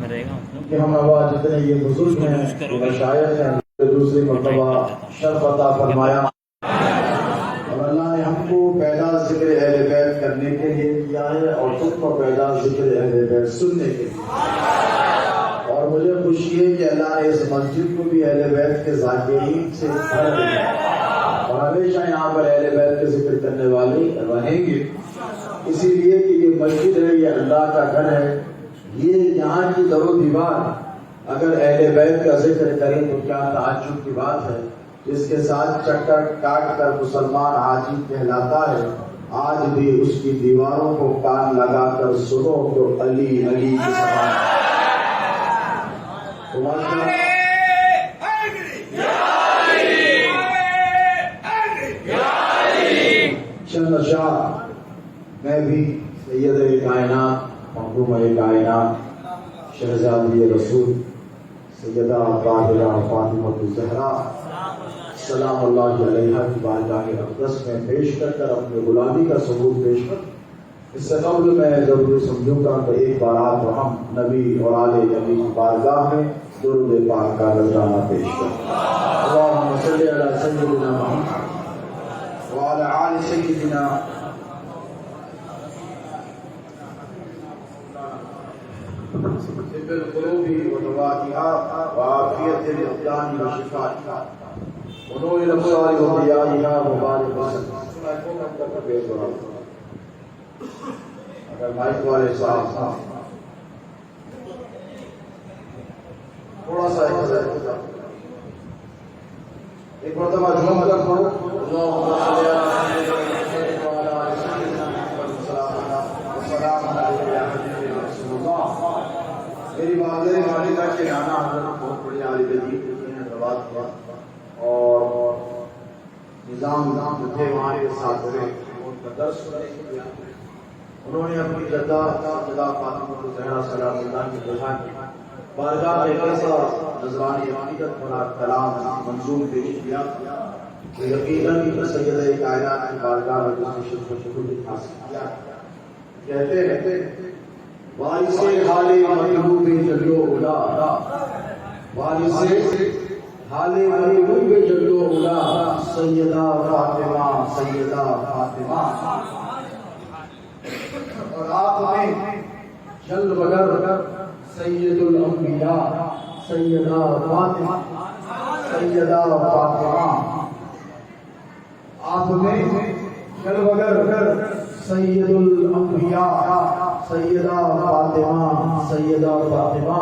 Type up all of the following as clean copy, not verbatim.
کہ ہم آواز جتنے یہ بزرگ ہیں مشائخ ہیں دوسری مرتبہ شرف عطا فرمایا، اور اللہ نے ہم کو پیدا ذکر اہل بیت کرنے کے لیے کیا ہے اور تم کو پیدا ذکر اہل بیت سننے کے لیے، اور مجھے خوشی ہے کہ اللہ نے اس مسجد کو بھی اہل بیت کے ذاکرین سے بھر دیا، اور ہمیشہ یہاں پر اہل بیت کا ذکر کرنے والے رہیں گے، اسی لیے کہ یہ مسجد ہے، یہ اللہ کا گھر ہے، یہ یہاں کی در و دیوار اگر اہل بیت کا ذکر کریں تو کیا تعجب کی بات ہے، جس کے ساتھ چکر کاٹ کر مسلمان حاجی کہلاتا ہے، آج بھی اس کی دیواروں کو کان لگا کر سنو تو علی علی کی سماعت شاہ میں بھی سید کائنات محبوبہ کائنات شہزادی رسول سیدہ طاہرہ فاطمہ الزہرا سلام اللہ علیہ کی بارگاہ اقدس میں پیش کر اپنی غلامی کا ثبوت پیش کر، اس سے قبل میں ضروری سمجھوں گا کہ ایک بار آپ ہم نبی اور آل نبی کی بارگاہ میں درود پاک کا نذرانہ پیش کر۔ اللہم صلی علی سیدنا محمد وعلی آل سیدنا طب القلوب ودوائها وعافیت الابدان وشفائها ونور الابصار وضیائها وبارک وسلم۔ اگر مائک والے صاحب تھوڑا سا ایک مرتبہ جھوم کر پڑھو اللہم صلی علی سیدنا وعلی آل سیدنا محمد وسلام علیہ رسول اللہ۔ میری والدہ والدہ کے نانا حضرت بہت بڑی عالم دین ہوتی ہیں، رواد ہوا اور نظام جو تھے وہاں کے ساتھ رہے، ان کا درس سننے کے لیے انہوں نے اپنی جدہ فاطمہ الزہرا سلام اللہ کی بجا کی بارگاہ میں ایسا نذرانی عقیدت بنا کلام منظور پیش کیا کہ یقیناً سیدہ کائنات کی بارگاہ میں جس نے شرف و شکوہ حاصل کیا، کہتے ہیں وارث حال مطلوب جلو اولا، وارث حال مطلوب جلو اولا، سیدہ فاطمہ سیدہ فاطمہ، اور آپ میں جل بگر سید الانبیاء سیدہ فاطمہ سیدہ فاطمہ، آپ میں جل بگر سید الانبیاء سیدہ فاطمہ سیدہ فاطمہ،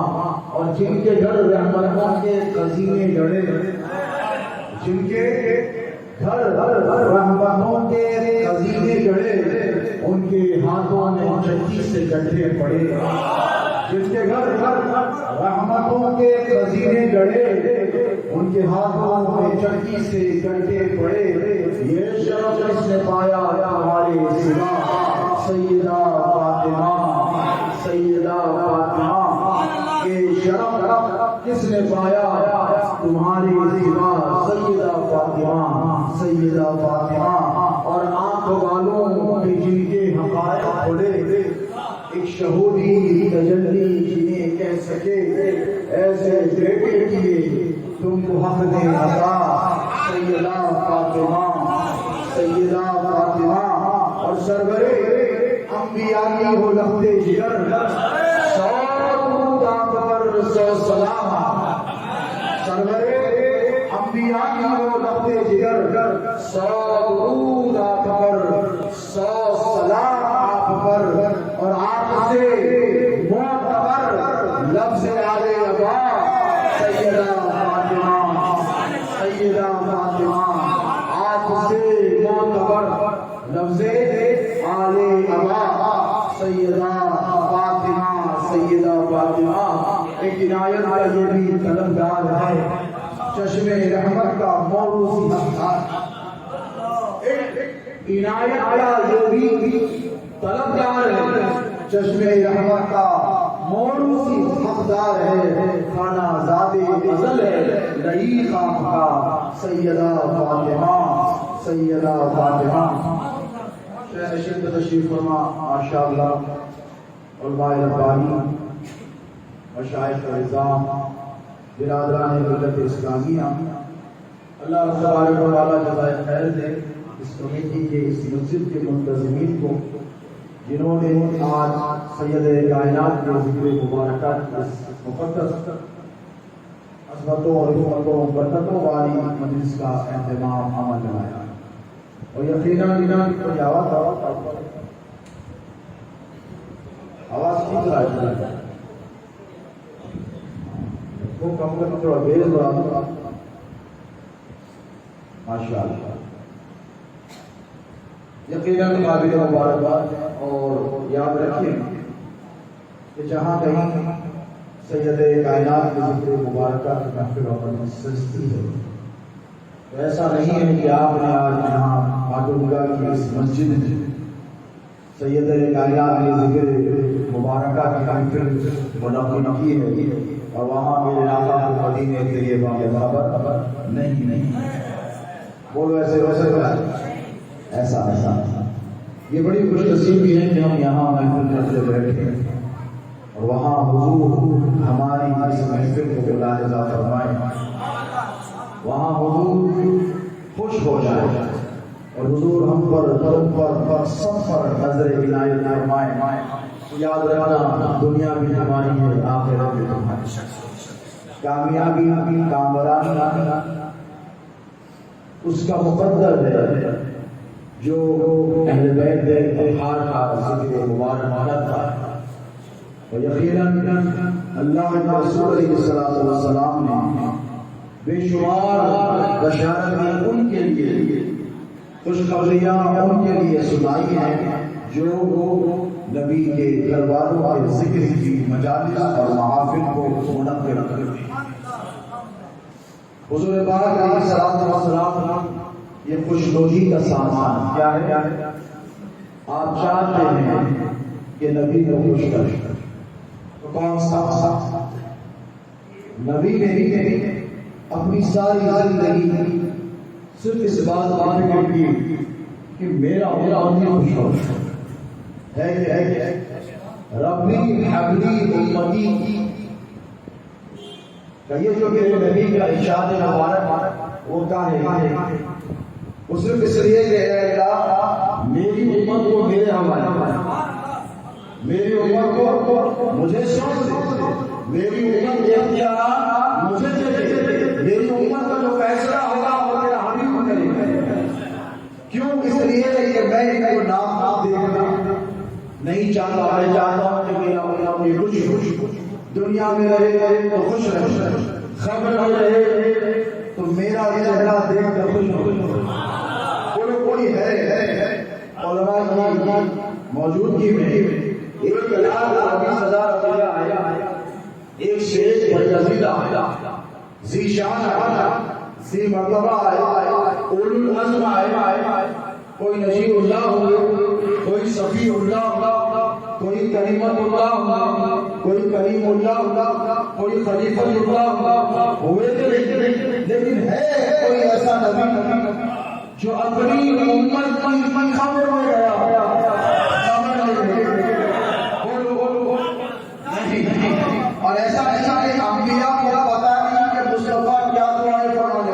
اور جن کے گھر رحمتوں کے خزینے جڑے، جن کے گھر رحمتوں کے خزینے جڑے، ان کے ہاتھوں میں چکی سے گڈھے پڑے، جن کے گھر رحمتوں کے خزینے جڑے، ان کے ہاتھوں میں چکی سے گڈھے پڑے، یہ شرف اس نے پایا ہمارے سوا سیدہ فاطمہ سیدہ فاطمہ، یہ شرف کس نے پایا تمہارے سوا سیدہ فاطمہ سیدہ فاطمہ، اور آنکھ والوں کے جن کے حقائق کھلے، ایک شہودی تجلی جنہیں کہہ سکے، ایسے بیٹے کیے تم کو حق نے عطا سیدہ فاطمہ سیدہ فاطمہ، اور سرورے انبیاء کی ہو لختے جگر، سو درود آپ پر سو سلام، سرورے انبیاء کی ہو لختے جگر، سو درود آپ پر سو سلام آپ پر، اور آپ سے معتبر لفظ آل ابا سیدہ فاطمہ سیدہ فاطمہ، آپ سے معتبر لفظ آل ابا سیدہ فاطمہ سیدہ فاطمہ۔ ایک عنایت کا یہ بھی طلبگار ہے، چشم رحمت کا موروثی حقدار، عنایت کا یہ بھی طلبگار ہے، چشم رحمت کا موروثی حقدار ہے، کھانا ذات ازل ہے نہیں خاک کا سیدہ فاطمہ سیدہ فاطمہ۔ شہر تشریف فرما ماشاءاللہ، علماء ربانی مشائخ نظام، برادران ملت اسلامیہ، اللہ تبارک و تعالیٰ جزائے خیر دے اس کمیٹی کے، اس مسجد کے منتظمین کو، جنہوں نے آج سید کائنات کے ذکر مبارکہ اس مقدس عظمتوں اور حکمتوں برکتوں والی مجلس کا اہتمام عمل بنایا. اور یقیناً کوئی آواز ٹھیک رہا ہے، وہ کم کر تھوڑا بیز بڑھا دو. ماشاء اللہ، یقیناً قابل مبارکباد. اور یاد رکھیں کہ جہاں کہیں سید کائنات کے ذکر مبارکہ کی محفل اور سجتی ہے، تو ایسا نہیں ہے کہ آپ نے آج یہاں ماٹوگا کی اس مسجد میں سید کائنات کے ذکر مبارکہ کی محفل منعقد کی ہے اور وہاں میرے آقا کو مدینے کے لیے خبر نہیں. بولو ایسا یہ بڑی خوش نصیبی ہے کہ ہم یہاں محفل میں بیٹھے اور وہاں حضور ہماری اس محفل کو ملاحظہ فرمائے، وہاں حضور خوش ہو جائے اور حضور ہم پر سب پر نظر عنایت فرمائے. یاد رکھنا دنیا بھی ہماری ہے، آخرت بھی تمہاری. کامیابی کامرانی اس کا مقدر ہے جو اہل بیت اطہار کا ذکر مبارک تھا. اور یقیناً اللہ کے رسول علیہ السلام نے بے شمار بشارتیں ان کے لیے، خوشخبریاں ان کے لیے سنائی ہیں جو نبی کے گھر والوں کے ذکر کی مجالس اور محافل کو منعقد کرتے ہیں. حضور پاک علیہ السلام یہ خوشنودی کا سامان کیا ہے؟ آپ چاہتے ہیں کہ نبی کو خوش کریں تو کون سا؟ نبی نے اپنی ساری زندگی صرف اس بات پر کی کہ میرا امت خوش ہو. ہے ربی حبلی امتی یہ جو میرے نبی کا ارشاد مبارک وہ کیا ہے؟ وہ صرف اس لیے کہ اے اللہ میری امت کو میرے حوالے، میری امت کو مجھے سوچ دے، میری امت کے اختیارات مجھے دے، میری امت کا جو فیصلہ ہوگا وہ میرا حبیب کرے گا. کیوں؟ اس لیے کہ میں ان کو نام دیکھنا نہیں چاہتا. میں چاہتا ہوں کہ میرا اپنی خوشی دنیا میں رہے تو خوش رہے، خبر رہے تو میرا چہرہ دیکھ کر خوش ہو. کوئی ہے علماء کی موجودگی میں 1,20,000 روپیہ آیا، ایک شیخ برگزیدہ ذی شان ذی مرتبہ آیا، اولو العزم آیا، کوئی نجیب اللہ ہو، کوئی صفی اللہ ہو، کوئی کریمت اللہ ہو، کوئی کریم اللہ ہو، کوئی خلیفۃ اللہ ہوئے تو لیکن ہے کوئی ایسا نبی جو اپنی امت کی خبر میں گیا اور ایسا کہ انبیاء کو پتا نہیں کہ مصطفیٰ کیا دعائیں فرمانے.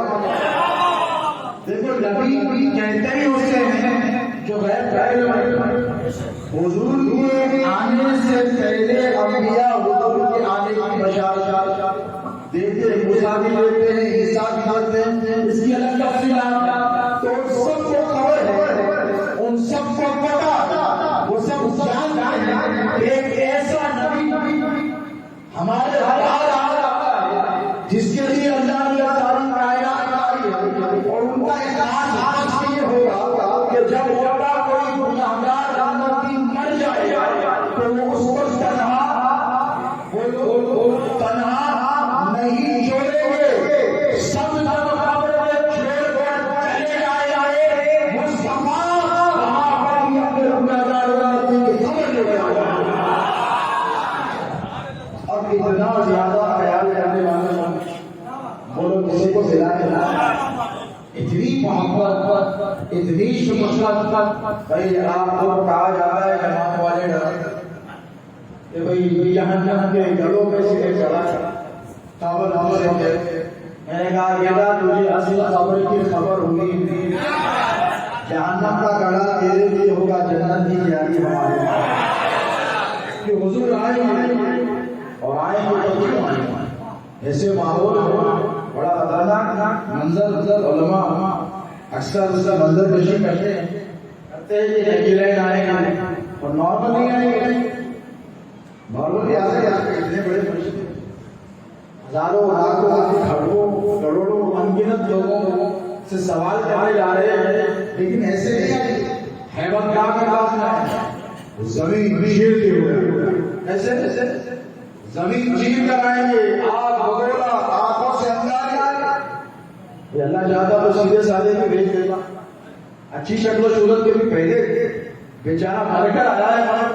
دیکھو نبی کہتے ہی اسے ہیں جو غیر فاعل ہے. حضور کے آنے سے پہلے انبیاء حضور کے آنے کی بشارت دیتے ہیں، موسیٰ بھی دیتے ہیں، عیسیٰ بھی دیتے ہیں. اس کی الگ تفصیلات تو سب کو خبر ہے، ان سب کو پتا، وہ سب جانتے ہیں ایک ایسا نبی ہمارے جس کے لیے اللہ نے ساری کائنات آئی ہے. اور ان کا احساس آج یہ ہوگا کہ جب کوئی گنہگار امتی مر جائے تو وہ اس کو تنہا نہیں چھوڑیں گے، سب قبر میں چھوڑ کر چلے آئے مصطفیٰ وہاں پر ہی اپنے گنہگار امتی کی خبر لے کے آئے. اور اتنا زیادہ خیال کرنے والے بولو کسی کو سلائے نا، اتنی محبت، اتنی شفقت. بھائی آپ کو کہا جاتا ہے جماعت والے ڈرتے، کہ بھئی جہنم کے گلوں پہ سے چڑھا قبر ہمیں میں نے کہا بیٹا تجھے اصل قبر کی خبر ہوگی، جہنم کا گڑھا تیرے لیے ہوگا، جنت کی تیاری ہمارے کہ حضور آئیں گے اور آئیں گے تو کیوں آئیں گے؟ ایسے ماحول بڑا خطرناک منظر، علماء اکثر اس کا منظر کشی کرتے ہیں کہ ایکلین آئیں گے اور نارمل نہیں آئیں گے، نارملی آ سکے اتنے بڑے فرشتے ہزاروں لاکھوں کروڑوں انگنت لوگوں سے سوال کرنے جا رہے ہیں، لیکن ایسے نہیں آئے ہیبت کیا کے پاس ہے، زمین چیر کے ہوئے ایسے زمین چیر کر آئیں گے، آگ بگولا آنکھوں سے انگاری آئے، اللہ چاہتا تو سیدھے سادے میں بھیج دیتا، اچھی شکل و صورت کے بھی پہلے بیچارہ مر کر آیا ہے،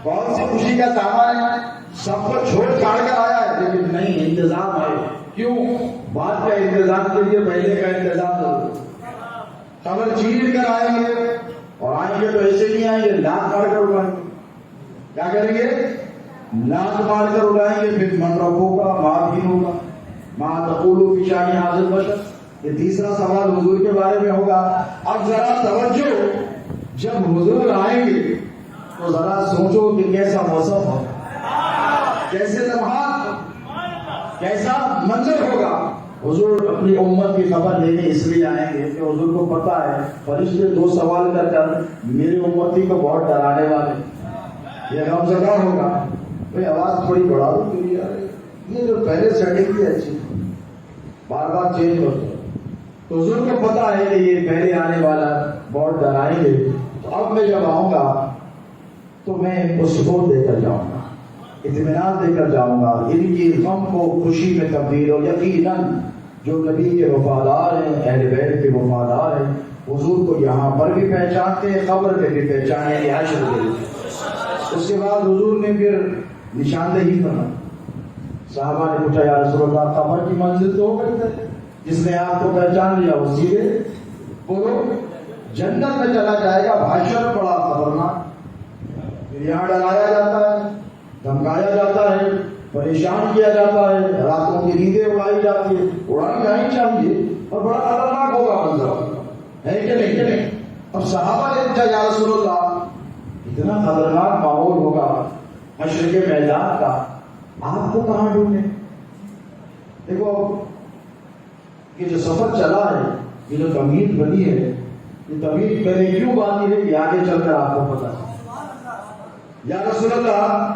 بہت سی خوشی کا سامان ہے، سب کو چھوڑ چھاڑ کر آیا ہے، لیکن نہیں انتظام ہے، کیوں؟ بعد کا انتظام کے لیے پہلے کا انتظام ضرور، قبر چیر کر آئیں گے اور آئیں گے تو ایسے نہیں آئیں گے، لات مار کر اڑائیں گے، کیا کریں گے؟ لات مار کر اڑائیں گے، پھر من ربوں کا ماں بھی ہوگا ماں تقولو فی شان حاضر بشر، یہ تیسرا سوال حضور کے بارے میں ہوگا۔ اب ذرا توجہ، جب حضور آئیں گے تو ذرا سوچو کہ کیسا موسم ہوگا، کیسے لمحات، کیسا منظر ہوگا۔ حضور اپنی امت کی خبر لینے اس لیے آئیں گے کہ حضور کو پتا ہے فرشتے دو سوال کر میری امتی کو بہت ڈرانے والے، یہ غمزدہ ہوگا، بھئی آواز تھوڑی بڑھا دو کیوں یار، یہ جو پہلے سیٹنگ کی اچھی بار بار چینج ہوتا ہے، تو حضور کو پتا ہے کہ یہ پہلے آنے والا بہت ڈرائیں گے، تو اب میں جب آؤں گا تو میں ان کو سکون دے کر جاؤں گا، اطمینان دے کر جاؤں گا، ان کی غم کو خوشی میں تبدیل ہو۔ یقیناً جو نبی کے وفادار ہیں، اہل بیت کے وفادار ہیں، حضور کو یہاں پر بھی پہچانتے ہیں، قبر میں بھی پہچانیں گے، حشر میں بھی۔ اس کے بعد حضور نے پھر نشاندہی فرمائی، صحابہ نے پوچھا یا رسول اللہ قبر کی منزل تو ہو گئی ہے، جس نے آپ کو پہچان لیا وہ سیدھے بولو جنت میں چلا جائے گا۔ بھاشر بڑا خطرناک، یہاں ڈرایا جاتا ہے، دھمکایا جاتا ہے، پریشان کیا جاتا ہے، راتوں کی نیندیں اڑائی جاتی ہے، اڑانی نہیں چاہیے، اور بڑا خطرناک ہوگا منظر، ہے کہ نہیں؟ اب صحابہ نے پوچھا یا رسول اللہ اتنا خطرناک ماحول ہوگا حشر کے میدان کا، آپ کو کہاں ڈھونڈیں؟ دیکھو یہ جو سفر چلا ہے، یہ جو تمہید بنی ہے، یہ تمہید میں نے کیوں باندھی ہے، یہ آگے چل کر آپ کو پتا ہے۔ یا رسول اللہ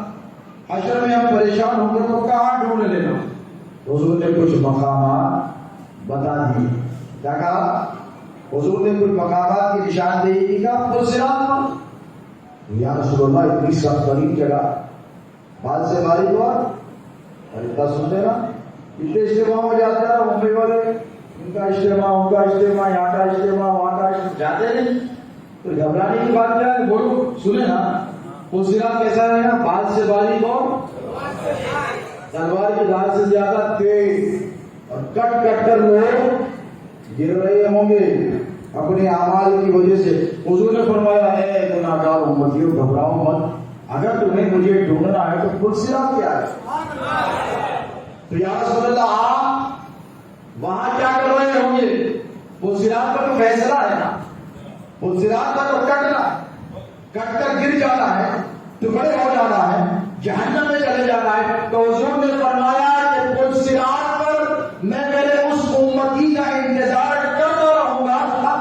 حشر میں ہم پریشان ہوں گے تو کہاں ڈھونڈ لینا؟ حضور نے کچھ مقامات بتا دیے، کیا کہا؟ حضور نے کچھ مقامات کی نشاندہی کی، کہا پلسرات پر۔ یا رسول اللہ اتنی سخت ترین جگہ، بعد سے باری ہوا اور اتنا سنتے نا، اتنے اجتماع ہو جاتے ہیں ممبئی والے، ان کا اجتماع، ان کا اجتماع، یہاں کا اجتماع، وہاں کا اجتماع، جاتے نہیں تو گھبرانے کی بات کیا ہے؟ بولو سنیں نا، پلسرات کیسا ہے نا، بعد سے باری کو تلوار کی دھار سے زیادہ تیز، اور کٹ کٹ کر لوگ گر رہے ہوں گے اپنے اعمال کی وجہ سے۔ حضور نے فرمایا اے گناہگار امتیوں گھبراؤ مت، اگر تمہیں مجھے ڈھونڈنا ہے تو پلسرات کیا ہے؟ تو یا رسول اللہ آپ وہاں کیا کر رہے ہوں گے؟ پلسرات پر تو فیصلہ ہے نا، پلسرات پر تو کٹ کر گر جانا ہے، ٹکڑے ہو جانا ہے، جہنم میں چلے جانا ہے۔ تو حضور نے فرمایا کہ پلسرات پر میں میرے اس امتی کا انتظار کرتا رہوں گا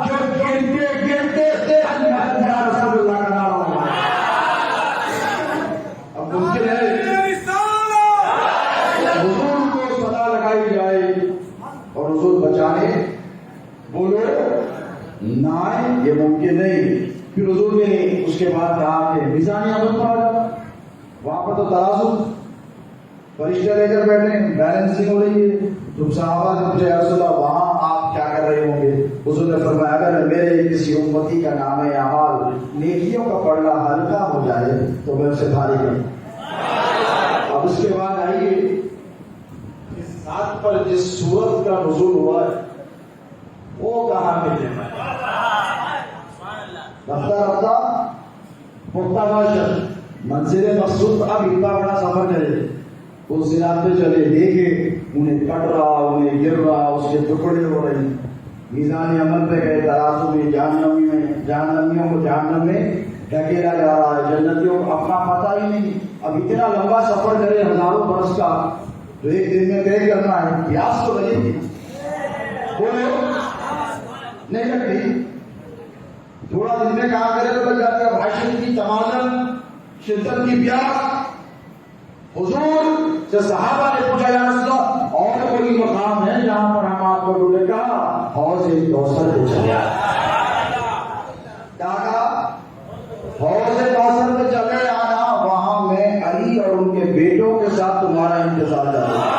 جو گرتے گرتے یا رسول اللہ کا نام ہوگا۔ اب ممکن ہے حضور کو صدا لگائی جائے اور حضور بچانے بولو نہ آئے، یہ ممکن نہیں۔ پھر حضور نے اس کے بعد کہا کہ میزان عمل پر آ جاؤ، وہاں پر تو ترازو فرشتے لے کر بیٹھے ہیں، بیلنسنگ ہو رہی ہے۔ تم صحابہ نے پوچھا یا رسول اللہ وہاں آپ کیا کر رہے ہوں گے؟ حضور نے فرمایا اگر میرے کسی امتی کا نام اعمال نیکیوں کا پڑھنا ہلکا ہو جائے تو میں اسے بھاری کروں۔ اب اس کے بعد آئیے اس ذات پر جس صورت کا نزول ہوا ہے وہ کہاں ملے؟ رفتہ رفتہ پختہ باشد منزل مقصود اب اتنا بڑا سفر کرے اس صراط پہ چلے دیکھے انہیں کٹ رہا انہیں گر رہا اس کے ٹکڑے ہو رہے میزان عمل پہ گئے ترازو میں جہنمیوں کو جہنم میں ڈھکیلا جا رہا ہے جنتیوں کو اپنا پتہ ہی نہیں اب اتنا لمبا سفر کرے ہزاروں برس کا تو ایک دن میں طے کرنا ہے پیاس تو لگے گی بولو نہیں لگتی تھوڑا دن میں کہا کرے تو لگ جاتا ہے بھاشن کی تمازن شدت کی پیاس حضور سے صحابہ نے پوچھا یا رسول اللہ اور کوئی مقام ہے جہاں پر ہم آپ کو ڈولے کا حوض کوثر پہ چلے کہا حوض کوثر پہ چلے آنا وہاں میں علی اور ان کے بیٹوں کے ساتھ تمہارا انتظار کر رہا ہوں.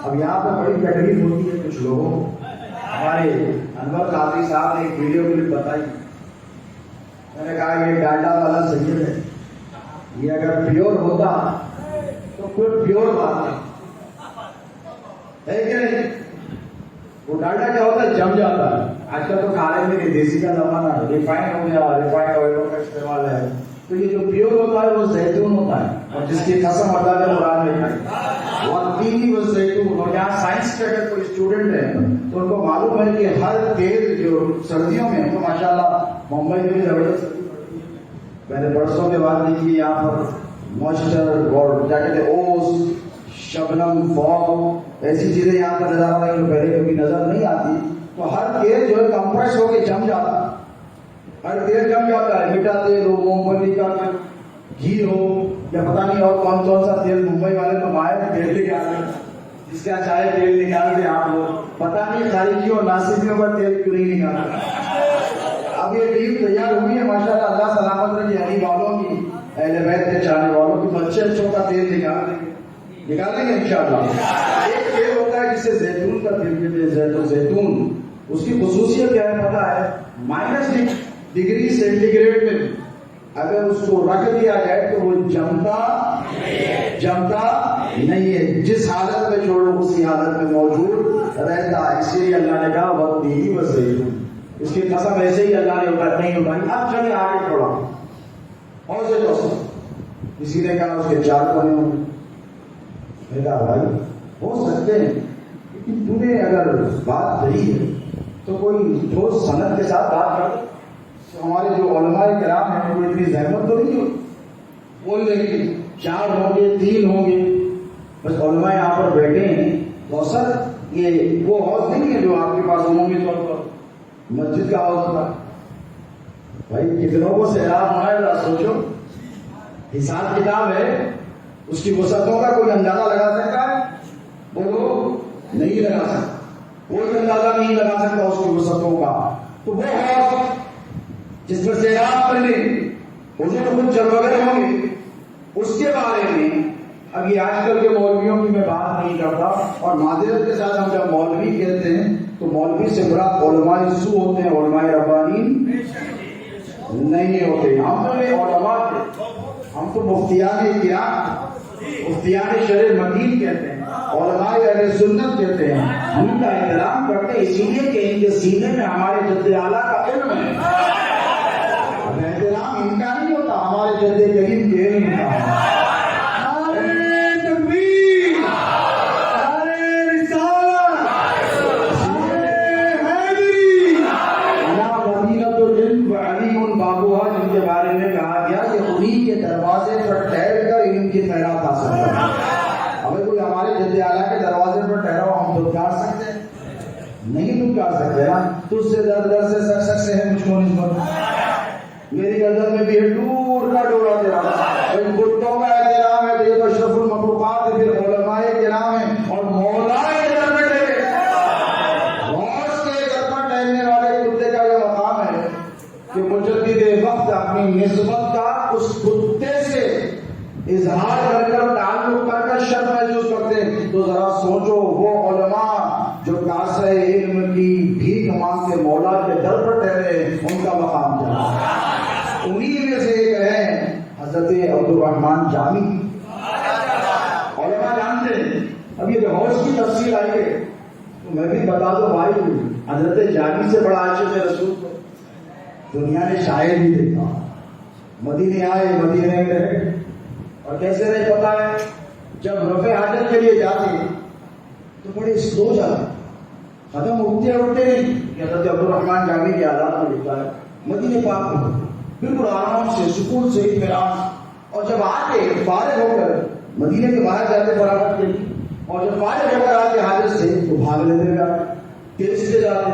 اب یہاں پہ بڑی تکلیف ہوتی ہے کچھ لوگوں ہمارے انور قادری صاحب نے ایک ویڈیو کلپ بتائی میں نے کہا یہ ڈاٹا والا سید ہے یہ اگر پیور ہوتا تو کوئی پیور بات ہے کہ نہیں وہ ڈاٹا کیا ہوتا ہے جم جاتا ہے آج کل تو کھانے میں دیسی کا زمانہ ہے ریفائن ہو گیا ریفائنڈ آئلوں کا استعمال ہے تو یہ جو پیور ہوتا ہے وہ زیتون ہوتا ہے اور جس کی قسم اللہ نے قرآن میں کھائی وہ تینی وہ زیتون اور یہاں سائنس کے اگر کوئی اسٹوڈنٹ ہے تو ان کو معلوم ہے کہ ہر تیل جو سردیوں میں تو ماشاءاللہ ممبئی میں زبردست میں نے برسوں کے بعد دیکھی یہاں پر موئسچر اور کیا کہتے ہیں اوس شبنم فوگ ایسی چیزیں یہاں پر نظر آ رہی ہیں پہلے کبھی نظر نہیں آتی تو ہر تیل جو ہے کمپریس ہو کے جم جاتا ہے ہر تیل جم جاتا ہے میٹھا تیل ہو مونگ پھلی کا گھی ہو یا پتہ نہیں اور کون سا تیل ممبئی والے تو ماہر تیل لے کے آتے ہیں جس کا چاہے تیل نکال دیں آپ لوگ پتہ نہیں خارجیوں اور ناسکیوں کا تیل کیوں نہیں نکالتے اب یہ ٹیم تیار ہوئی ہے ماشاءاللہ اللہ سلامت رکھے علی والوں کی اہل بیت کے چاہنے والوں کی تو اچھے اچھوں کا تیل نکالیں گے انشاءاللہ. ایک تیل ہوتا ہے جسے زیتون کا تیل کہتے ہیں زیتون اس کی خصوصیت کیا ہے پتہ ہے -ڈگری سینٹی گریڈ میں اگر اس کو رکھ دیا جائے تو وہ جمتا نہیں ہے جس حالت میں چھوڑو اسی حالت میں موجود رہتا ہے اس لیے اللہ نے کہا وقت دی بس زیتون اس کی قسم ایسے ہی اللہ نے نہیں اٹھائی. اب چلے آگے تھوڑا اور سے دوست کسی نے کہا اس کے 4 کونے ہوں میں کہا بھائی ہو سکتے ہیں لیکن تو نے اگر بات کہی ہے تو کوئی ٹھوس سند کے ساتھ بات کر تو ہمارے جو علماء کرام ہیں وہ اتنی زحمت تو نہیں ہوتی بول رہی 4 ہوں گے 3 ہوں گے بس علماء یہاں پر بیٹھے ہیں کوثر یہ وہ حوض نہیں ہے جو آپ کے پاس عمومی طور پر مسجد کا حوض تھا بھائی کتنوں کو سیلاب ہونا ہے سوچو حساب کتاب ہے اس کی وسعتوں کا کوئی اندازہ لگا سکتا ہے بولو نہیں لگا سکتا کوئی اندازہ نہیں لگا سکتا اس کی وسعتوں کا تو وہ حوض جس پر سیلاب پہلے حضور خود جلوگر ہوں گے اس کے بارے میں اب یہ آج کل کے مولویوں کی میں بات نہیں کرتا اور معذرت کے ساتھ ہم جب مولوی کہتے ہیں تو مولوی سے بڑا علماء سو ہوتے ہیں علماء ربانی نہیں ہوتے ہم تو علماء ہم تو مفتیان کرام مفتیان شرع مدین کہتے ہیں علماء اہل سنت کہتے ہیں ہم کا احترام کرتے ہیں اسی لیے کہ ان کے سینے میں ہمارے جد اعلیٰ کا علم ہے احترام ان کا نہیں ہوتا ہمارے جد کریم کے علم کا تجھ سے در سے سک سے ہے مجھ کو نسبت میری نظر میں بھی ہے دور کا ڈورا تیرا ان بتوں کا احترام ہے تو یہ تو اشرف المخلوقات ہے پھر علماء کرام ہیں اور مولا در میں ٹھہرے غوث کے در پر ٹہرنے والے کتے کا یہ مقام ہے کہ مجدد وقت اپنی نسبت کا اس کتے سے اظہار کر کر تعلق کر کر شرم محسوس کرتے ہیں تو ذرا سوچو وہ علماء جو کاسہ علم کی بھیک مانگ کے مولا کے در پر ٹھہرے ان کا مقام کیا ہے انہی میں سے ایک ہے حضرت عبدالرحمن جامی علماء جانتے ہیں. اب یہ حوض کی تفصیل آئی ہے تو میں بھی بتا دوں بھائی حضرت جامی سے بڑا عاشق رسول کو دنیا نے شاید بھی دیکھا مدینے آئے، مدینے میں رہے، اور کیسے رہے پتا ہے؟ جب رفع حاجت کے لیے جاتے تو بڑے سلو جاتے، قدم اٹھتے نہیں. حضرت عبدالرحمن جامی کی حالات میں لکھا ہے مدینے پاک میں بالکل آرام سے، سکون سے، اطمینان. اور جب آتے فارغ ہو کر مدینے کے باہر جاتے فراغت کے لیے، اور جب فارغ ہو کر آتے حاجت سے تو بھاگ لیتے گا، تیز سے جاتے.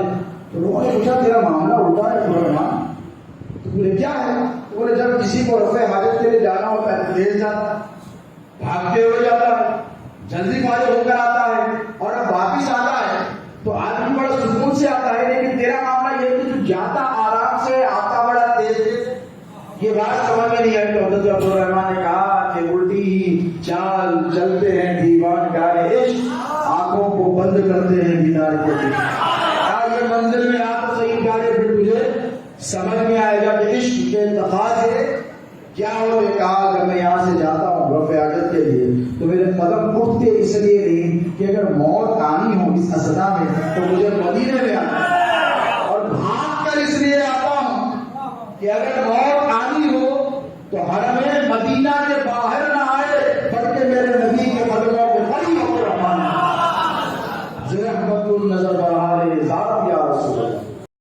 تو لوگوں نے پوچھا تیرا معاملہ الٹا ہے عبدالرحمن؟ تو بولے کیا ہے؟ تو بولے جب کسی کو رفع حاجت کے لیے جانا ہوتا ہے تیز جاتا، بھاگتے ہوئے جاتا ہے، جلدی فارغ ہو کر آتا ہے، اور اب واپس آتا ہے تو آدمی بڑا سکون سے آتا ہے. لیکن تیرا معاملہ یہ کہ تو جاتا آرام سے، آتا بڑا تیز سے. یہ بات سمجھ میں نہیں آئی. تو حضرت عبدالرحمن نے کہا کہ الٹی ہی چال چلتے ہیں دیوان گائے عشق، آنکھوں کو بند کرتے ہیں دینار کے لیے. یہ منزل میں آپ تو صحیح گاڑی پھر مجھے سمجھ میں آئے گا کہ عشق کے تقاضے کیا ہو. یہ کہا کہ میں یہاں سے جاتا ہوں رفع حاجت کے لیے تو میرے قدم اٹھتے اس لیے نہیں کہ اگر موت آنی ہو اس اسدا میں تو مجھے مدینے میں آنا، اور بھاگ کر اس لیے آتا ہوں کہ اگر موت آنی ہو تو حرم مدینہ کے باہر نہ آئے بلکہ میرے نبی